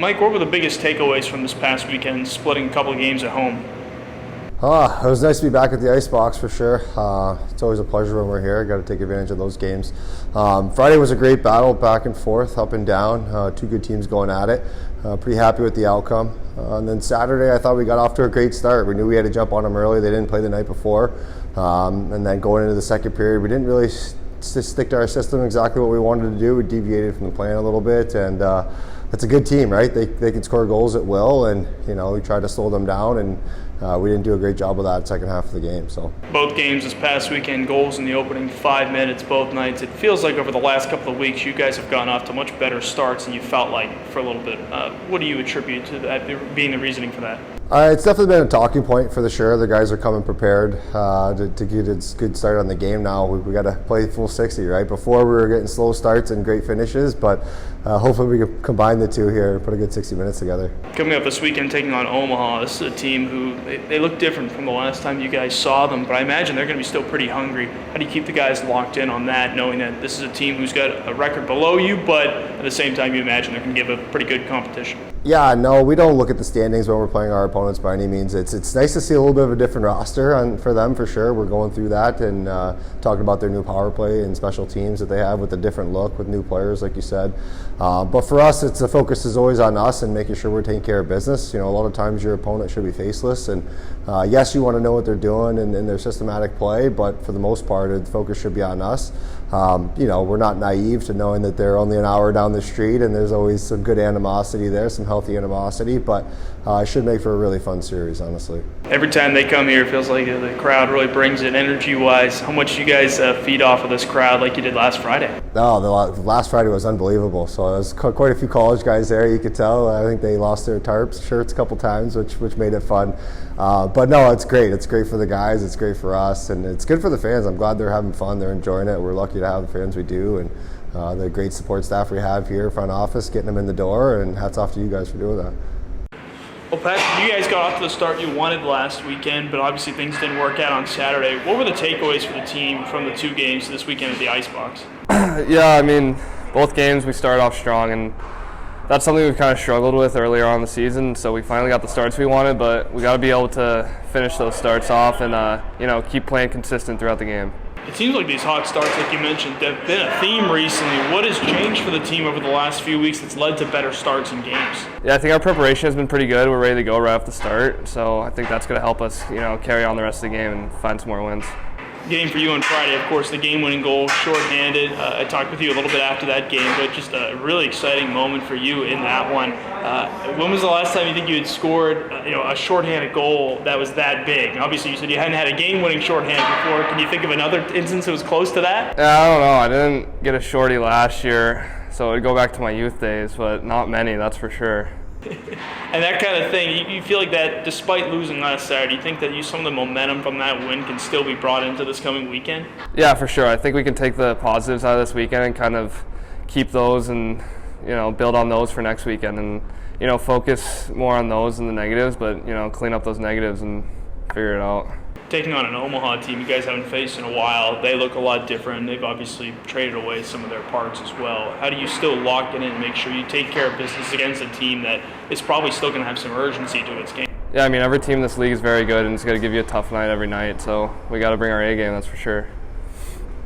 Mike, what were the biggest takeaways from this past weekend, splitting a couple of games at home? It was nice to be back at the Icebox for sure. It's always a pleasure when we're here. Got to take advantage of those games. Friday was a great battle, back and forth, up and down. Two good teams going at it. Pretty happy with the outcome. And then Saturday, I thought we got off to a great start. We knew we had to jump on them early. They didn't play the night before. And then going into the second period, we didn't really stick to our system exactly what we wanted to do. We deviated from the plan a little bit, and it's a good team, right? They can score goals at will, and we tried to slow them down, and we didn't do a great job of that second half of the game. So both games this past weekend, goals in the opening 5 minutes, both nights. It feels like over the last couple of weeks, you guys have gotten off to much better starts than you felt like for a little bit. What do you attribute to that being the reasoning for that? It's definitely been a talking point for sure. The guys are coming prepared to get a good start on the game now. We got to play full 60, right? Before we were getting slow starts and great finishes, but hopefully we can combine the two here and put a good 60 minutes together. Coming up this weekend, taking on Omaha. This is a team who they look different from the last time you guys saw them, but I imagine they're going to be still pretty hungry. How do you keep the guys locked in on that, knowing that this is a team who's got a record below you, but at the same time you imagine they're going to give a pretty good competition? Yeah, no, we don't look at the standings when we're playing our opponents by any means. It's nice to see a little bit of a different roster for them for sure. We're going through that and talking about their new power play and special teams that they have with a different look with new players, like you said. But for us, the focus is always on us and making sure we're taking care of business. A lot of times your opponent should be faceless, and yes, you want to know what they're doing and their systematic play, but for the most part, the focus should be on us. We're not naive to knowing that they're only an hour down the street, and there's always some good animosity there, some healthy animosity, but it should make for a really fun series, honestly. Every time they come here, it feels like the crowd really brings it energy-wise. How much you guys feed off of this crowd like you did last Friday? No, the last Friday was unbelievable. So there was quite a few college guys there, you could tell. I think they lost their tarps shirts a couple times, which made it fun. But no, it's great. It's great for the guys. It's great for us, and it's good for the fans. I'm glad they're having fun. They're enjoying it. We're lucky to have the fans we do, and the great support staff we have here, front office, getting them in the door, and hats off to you guys for doing that. Well, Pat, you guys got off to the start you wanted last weekend, but obviously things didn't work out on Saturday. What were the takeaways for the team from the two games this weekend at the Icebox? Yeah, I mean, both games we started off strong, and that's something we've kind of struggled with earlier on in the season. So we finally got the starts we wanted, but we got to be able to finish those starts off and keep playing consistent throughout the game. It seems like these hot starts, like you mentioned, have been a theme recently. What has changed for the team over the last few weeks that's led to better starts in games? Yeah, I think our preparation has been pretty good. We're ready to go right off the start, so I think that's going to help us, carry on the rest of the game and find some more wins. Game for you on Friday, of course, the game-winning goal, shorthanded. I talked with you a little bit after that game, but just a really exciting moment for you in that one. When was the last time you think you had scored, a shorthanded goal that was that big? Obviously, you said you hadn't had a game-winning shorthand before. Can you think of another instance that was close to that? Yeah, I don't know. I didn't get a shorty last year, so it'd go back to my youth days, but not many, that's for sure. And that kind of thing, you feel like that despite losing last Saturday, you think that some of the momentum from that win can still be brought into this coming weekend? Yeah, for sure. I think we can take the positives out of this weekend and kind of keep those and, build on those for next weekend and, focus more on those than the negatives, but, clean up those negatives and figure it out. Taking on an Omaha team you guys haven't faced in a while, they look a lot different. They've obviously traded away some of their parts as well. How do you still lock it in and make sure you take care of business against a team that is probably still going to have some urgency to its game? Yeah, I mean, every team in this league is very good, and it's going to give you a tough night every night, so we got to bring our A game, that's for sure.